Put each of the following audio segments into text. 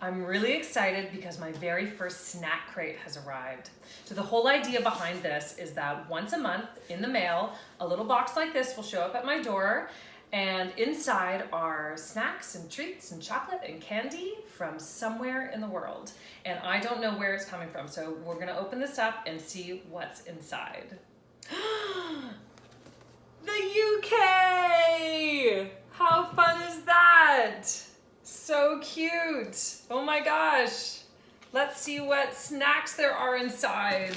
I'm really excited because my very first snack crate has arrived. So the whole idea behind this is that once a month in the mail, a little box like this will show up at my door, and inside are snacks and treats and chocolate and candy from somewhere in the world. And I don't know where it's coming from, so we're gonna open this up and see what's inside. The UK! How fun is that? So cute. Oh my gosh. Let's see what snacks there are inside.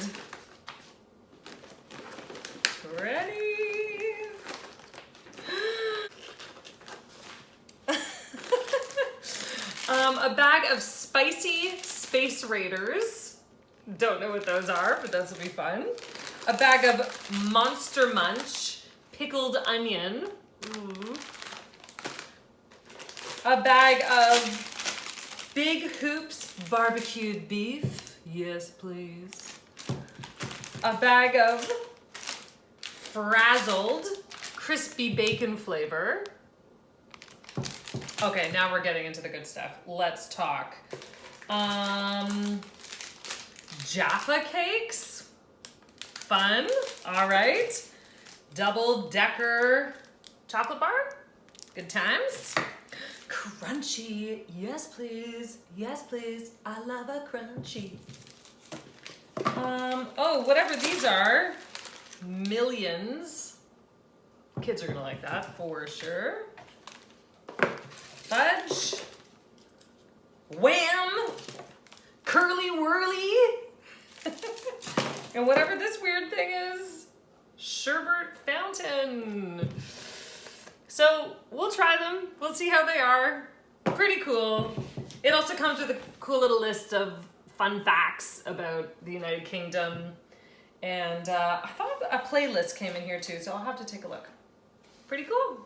Ready? A bag of spicy Space Raiders. Don't know what those are, but those will be fun. A bag of Monster Munch pickled onion. Ooh. A bag of Big Hoops barbecued beef. Yes, please. A bag of Frazzled crispy bacon flavor. Okay, now we're getting into the good stuff. Let's talk. Jaffa cakes. Fun. All right. Double decker chocolate bar. Good times. Crunchy. Yes, please. Yes, please. I love a crunchy. Oh, whatever these are. Millions. Kids are gonna like that for sure. Fudge. Wham! Curly Whirly. And whatever this weird thing is. Sherbet Fountain. So we'll try them. We'll see how they are. Pretty cool. It also comes with a cool little list of fun facts about the United Kingdom. And I thought a playlist came in here too, so I'll have to take a look. Pretty cool.